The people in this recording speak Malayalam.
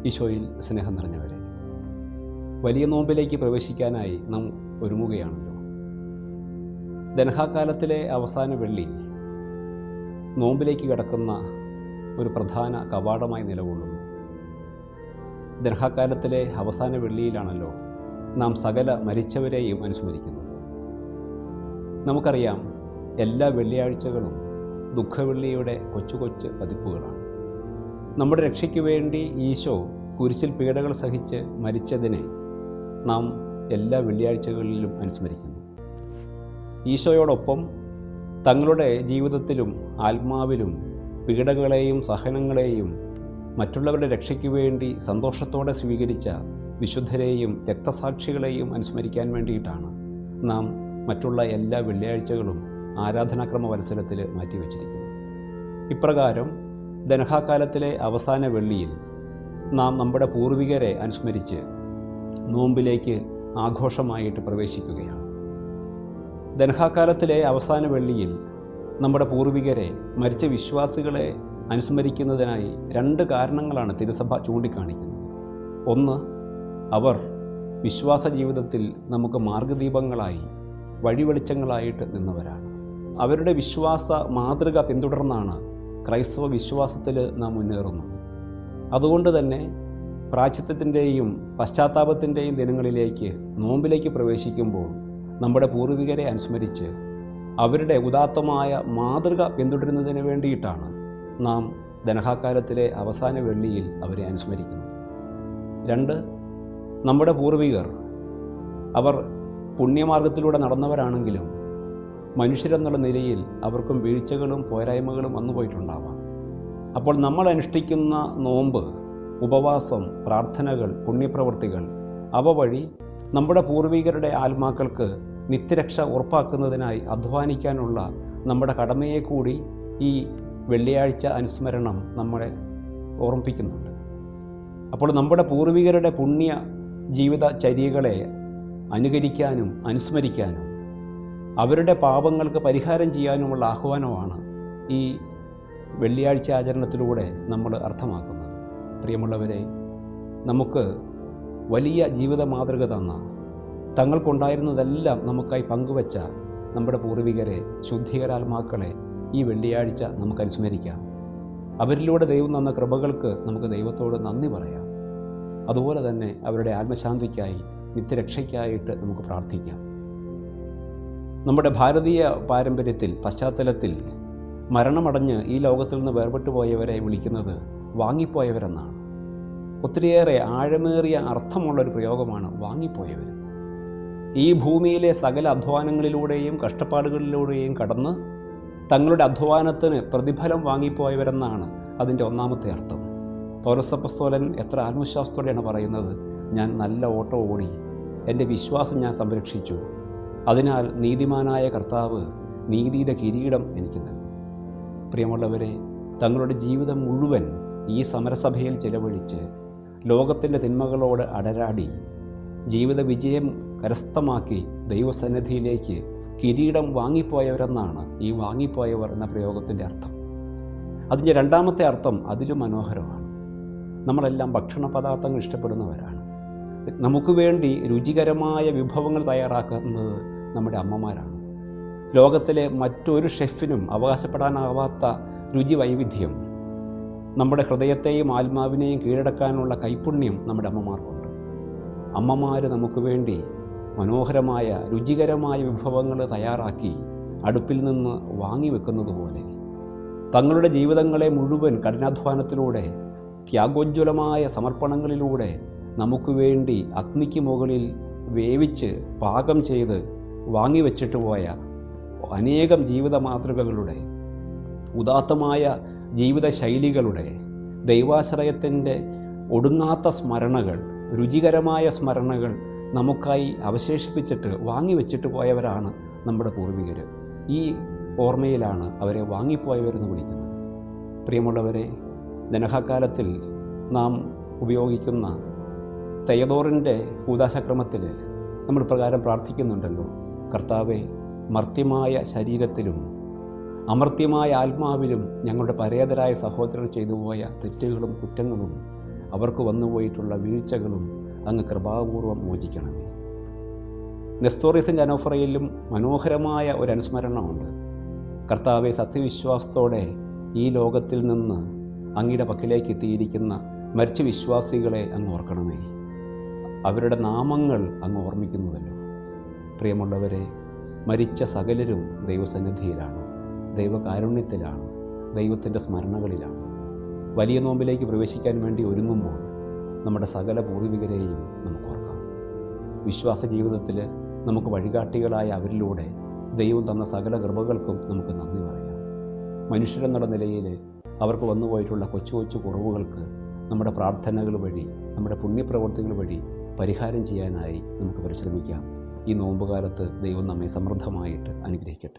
ഈശോയിൽ സ്നേഹം നിറഞ്ഞവരെ, വലിയ നോമ്പിലേക്ക് പ്രവേശിക്കാനായി നാം ഒരുങ്ങുകയാണല്ലോ. ദനഹാകാലത്തിലെ അവസാന വെള്ളി നോമ്പിലേക്ക് കടക്കുന്ന ഒരു പ്രധാന കവാടമായി നിലകൊള്ളുന്നു. ദനഹാകാലത്തിലെ അവസാന വെള്ളിയിലാണല്ലോ നാം സകല മരിച്ചവരെയും അനുസ്മരിക്കുന്നത്. നമുക്കറിയാം, എല്ലാ വെള്ളിയാഴ്ചകളും ദുഃഖവെള്ളിയുടെ കൊച്ചു കൊച്ചു പതിപ്പുകളാണ്. നമ്മുടെ രക്ഷയ്ക്ക് വേണ്ടി ഈശോ കുരിശിൽ പീഡകൾ സഹിച്ച് മരിച്ചതിനെ നാം എല്ലാ വെള്ളിയാഴ്ചകളിലും അനുസ്മരിക്കുന്നു. ഈശോയോടൊപ്പം തങ്ങളുടെ ജീവിതത്തിലും ആത്മാവിലും പീഡകളെയും സഹനങ്ങളെയും മറ്റുള്ളവരുടെ രക്ഷയ്ക്ക് വേണ്ടി സന്തോഷത്തോടെ സ്വീകരിച്ച വിശുദ്ധരെയും രക്തസാക്ഷികളെയും അനുസ്മരിക്കാൻ വേണ്ടിയിട്ടാണ് നാം മറ്റുള്ള എല്ലാ വെള്ളിയാഴ്ചകളും ആരാധനാക്രമ വത്സരത്തിൽ മാറ്റിവെച്ചിരിക്കുന്നത്. ഇപ്രകാരം ദനഹാകാലത്തിലെ അവസാന വെള്ളിയിൽ നാം നമ്മുടെ പൂർവികരെ അനുസ്മരിച്ച് നോമ്പിലേക്ക് ആഘോഷമായിട്ട് പ്രവേശിക്കുകയാണ്. ദനഹാകാലത്തിലെ അവസാന വെള്ളിയിൽ നമ്മുടെ പൂർവികരെ, മരിച്ച വിശ്വാസികളെ അനുസ്മരിക്കുന്നതിനായി 2 കാരണങ്ങളാണ് തിരുസഭ ചൂണ്ടിക്കാണിക്കുന്നത്. ഒന്ന്, അവർ വിശ്വാസ ജീവിതത്തിൽ നമുക്ക് മാർഗദീപങ്ങളായി, വഴിവെളിച്ചങ്ങളായിട്ട് നിന്നവരാണ്. അവരുടെ വിശ്വാസ മാതൃക പിന്തുടർന്നാണ് ക്രൈസ്തവ വിശ്വാസത്തിൽ നാം മുന്നേറുന്നത്. അതുകൊണ്ട് തന്നെ പ്രായശ്ചിത്തത്തിൻ്റെയും പശ്ചാത്താപത്തിൻ്റെയും ദിനങ്ങളിലേക്ക്, നോമ്പിലേക്ക് പ്രവേശിക്കുമ്പോൾ നമ്മുടെ പൂർവികരെ അനുസ്മരിച്ച് അവരുടെ ഉദാത്തമായ മാതൃക പിന്തുടരുന്നതിന് വേണ്ടിയിട്ടാണ് നാം ദനഹാകാലത്തിലെ അവസാന വെള്ളിയിൽ അവരെ അനുസ്മരിക്കുന്നത്. 2, നമ്മുടെ പൂർവികർ അവർ പുണ്യമാർഗത്തിലൂടെ നടന്നവരാണെങ്കിലും മനുഷ്യരെന്നുള്ള നിലയിൽ അവർക്കും വീഴ്ചകളും പോരായ്മകളും വന്നുപോയിട്ടുണ്ടാവാം. അപ്പോൾ നമ്മൾ അനുഷ്ഠിക്കുന്ന നോമ്പ്, ഉപവാസം, പ്രാർത്ഥനകൾ, പുണ്യപ്രവൃത്തികൾ അവ വഴി നമ്മുടെ പൂർവികരുടെ ആത്മാക്കൾക്ക് നിത്യരക്ഷ ഉറപ്പാക്കുന്നതിനായി അധ്വാനിക്കാനുള്ള നമ്മുടെ കടമയെ കൂടി ഈ വെള്ളിയാഴ്ച അനുസ്മരണം നമ്മളെ ഓർമ്മിപ്പിക്കുന്നുണ്ട്. അപ്പോൾ നമ്മുടെ പൂർവികരുടെ പുണ്യ ജീവിത ചര്യകളെ അനുകരിക്കാനും അനുസ്മരിക്കാനും അവരുടെ പാപങ്ങൾക്ക് പരിഹാരം ചെയ്യാനുമുള്ള ആഹ്വാനമാണ് ഈ വെള്ളിയാഴ്ച ആചരണത്തിലൂടെ നമ്മൾ അർത്ഥമാക്കുന്നത്. പ്രിയമുള്ളവരെ, നമുക്ക് വലിയ ജീവിത മാതൃക തന്ന, തങ്ങൾക്കുണ്ടായിരുന്നതെല്ലാം നമുക്കായി പങ്കുവച്ച നമ്മുടെ പൂർവികരെ, ശുദ്ധികരാത്മാക്കളെ ഈ വെള്ളിയാഴ്ച നമുക്ക് അനുസ്മരിക്കാം. അവരിലൂടെ ദൈവം തന്ന കൃപകൾക്ക് നമുക്ക് ദൈവത്തോട് നന്ദി പറയാം. അതുപോലെ തന്നെ അവരുടെ ആത്മശാന്തിക്കായി, നിത്യരക്ഷയ്ക്കായിട്ട് നമുക്ക് പ്രാർത്ഥിക്കാം. നമ്മുടെ ഭാരതീയ പാരമ്പര്യത്തിൽ, പശ്ചാത്തലത്തിൽ മരണമടഞ്ഞ് ഈ ലോകത്തിൽ നിന്ന് വേർപെട്ടു പോയവരെ വിളിക്കുന്നത് വാങ്ങിപ്പോയവരെന്നാണ്. ഒത്തിരിയേറെ ആഴമേറിയ അർത്ഥമുള്ളൊരു പ്രയോഗമാണ് വാങ്ങിപ്പോയവർ. ഈ ഭൂമിയിലെ സകല അധ്വാനങ്ങളിലൂടെയും കഷ്ടപ്പാടുകളിലൂടെയും കടന്ന് തങ്ങളുടെ അധ്വാനത്തിന് പ്രതിഫലം വാങ്ങിപ്പോയവരെന്നാണ് അതിൻ്റെ ഒന്നാമത്തെ അർത്ഥം. പൗരസ്ത്യ എത്ര ആത്മവിശ്വാസത്തോടെയാണ് പറയുന്നത്, ഞാൻ നല്ല ഓട്ടം ഓടി, എൻ്റെ വിശ്വാസം ഞാൻ സംരക്ഷിച്ചു, അതിനാൽ നീതിമാനായ കർത്താവ് നീതിയുടെ കിരീടം എനിക്ക് നൽകും. പ്രിയമുള്ളവരെ, തങ്ങളുടെ ജീവിതം മുഴുവൻ ഈ സമരസഭയിൽ ചെലവഴിച്ച് ലോകത്തിൻ്റെ തിന്മകളോട് അടരാടി ജീവിത വിജയം കരസ്ഥമാക്കി ദൈവസന്നിധിയിലേക്ക് കിരീടം വാങ്ങിപ്പോയവരെന്നാണ് ഈ വാങ്ങിപ്പോയവർ എന്ന പ്രയോഗത്തിൻ്റെ അർത്ഥം. അതിൻ്റെ രണ്ടാമത്തെ അർത്ഥം അതിലും മനോഹരമാണ്. നമ്മളെല്ലാം ഭക്ഷണ പദാർത്ഥങ്ങൾ ഇഷ്ടപ്പെടുന്നവരാണ്. നമുക്ക് വേണ്ടി രുചികരമായ വിഭവങ്ങൾ തയ്യാറാക്കുന്നത് നമ്മുടെ അമ്മമാരാണ്. ലോകത്തിലെ മറ്റൊരു ഷെഫിനും അവകാശപ്പെടാനാവാത്ത രുചി വൈവിധ്യം, നമ്മുടെ ഹൃദയത്തെയും ആത്മാവിനെയും കീഴടക്കാനുള്ള കൈപുണ്യം നമ്മുടെ അമ്മമാർക്കുണ്ട്. അമ്മമാർ നമുക്ക് വേണ്ടി മനോഹരമായ രുചികരമായ വിഭവങ്ങൾ തയ്യാറാക്കി അടുപ്പിൽ നിന്ന് വാങ്ങിവെക്കുന്നത് പോലെ തങ്ങളുടെ ജീവിതങ്ങളെ മുഴുവൻ കഠിനാധ്വാനത്തിലൂടെ, ത്യാഗോജ്വലമായ സമർപ്പണങ്ങളിലൂടെ നമുക്ക് വേണ്ടി അഗ്നിക്ക് മുകളിൽ വേവിച്ച് പാകം ചെയ്ത് വാങ്ങിവെച്ചിട്ട് പോയ അനേകം ജീവിത മാതൃകകളുടെ, ഉദാത്തമായ ജീവിത ശൈലികളുടെ, ദൈവാശ്രയത്തിൻ്റെ ഒടുങ്ങാത്ത സ്മരണകൾ, രുചികരമായ സ്മരണകൾ നമുക്കായി അവശേഷിപ്പിച്ചിട്ട് വാങ്ങിവെച്ചിട്ട് പോയവരാണ് നമ്മുടെ പൂർവികർ. ഈ ഓർമ്മയിലാണ് അവരെ വാങ്ങിപ്പോയവരെന്ന് വിളിക്കുന്നത്. പ്രിയമുള്ളവരെ, ദനഹാകാലത്തിൽ നാം ഉപയോഗിക്കുന്ന തെയദോറിൻ്റെ കൂദാശക്രമത്തിൽ നമ്മൾ പ്രകാരം പ്രാർത്ഥിക്കുന്നുണ്ടല്ലോ, കർത്താവെ, മർത്യമായ ശരീരത്തിലും അമർത്യമായ ആത്മാവിലും ഞങ്ങളുടെ പരേതരായ സഹോദരർ ചെയ്തു പോയ തെറ്റുകളും കുറ്റങ്ങളും അവർക്ക് വന്നുപോയിട്ടുള്ള വീഴ്ചകളും അങ്ങ് കൃപാപൂർവം മോചിക്കണമേ. നെസ്തോറീസിൻ്റെ അനോഫറയിലും മനോഹരമായ ഒരു അനുസ്മരണമുണ്ട്. കർത്താവെ, സത്യവിശ്വാസത്തോടെ ഈ ലോകത്തിൽ നിന്ന് അങ്ങയുടെ പക്കലേക്ക് എത്തിയിരിക്കുന്ന മരിച്ച വിശ്വാസികളെ അങ്ങ് ഓർക്കണമേ. അവരുടെ നാമങ്ങൾ അങ്ങ് ഓർമ്മിക്കുന്നുവല്ലോ. പ്രിയമുള്ളവരെ, മരിച്ച സകലരും ദൈവസന്നിധിയിലാണ്, ദൈവകാരുണ്യത്തിലാണ്, ദൈവത്തിൻ്റെ സ്മരണകളിലാണ്. വലിയ നോമ്പിലേക്ക് പ്രവേശിക്കാൻ വേണ്ടി ഒരുങ്ങുമ്പോൾ നമ്മുടെ സകല പൂർവികരെയും നമുക്ക് ഓർക്കാം. വിശ്വാസ ജീവിതത്തിൽ നമുക്ക് വഴികാട്ടികളായ അവരിലൂടെ ദൈവം തന്ന സകല കൃപകൾക്കും നമുക്ക് നന്ദി പറയാം. മനുഷ്യരെന്നുള്ള നിലയിൽ അവർക്ക് വന്നുപോയിട്ടുള്ള കൊച്ചു കൊച്ചു കുറവുകൾക്ക് നമ്മുടെ പ്രാർത്ഥനകൾ വഴി, നമ്മുടെ പുണ്യപ്രവർത്തികൾ വഴി പരിഹാരം ചെയ്യാനായി നമുക്ക് പരിശ്രമിക്കാം. ഈ നോമ്പുകാലത്ത് ദൈവം നമ്മെ സമൃദ്ധമായിട്ട് അനുഗ്രഹിക്കട്ടെ.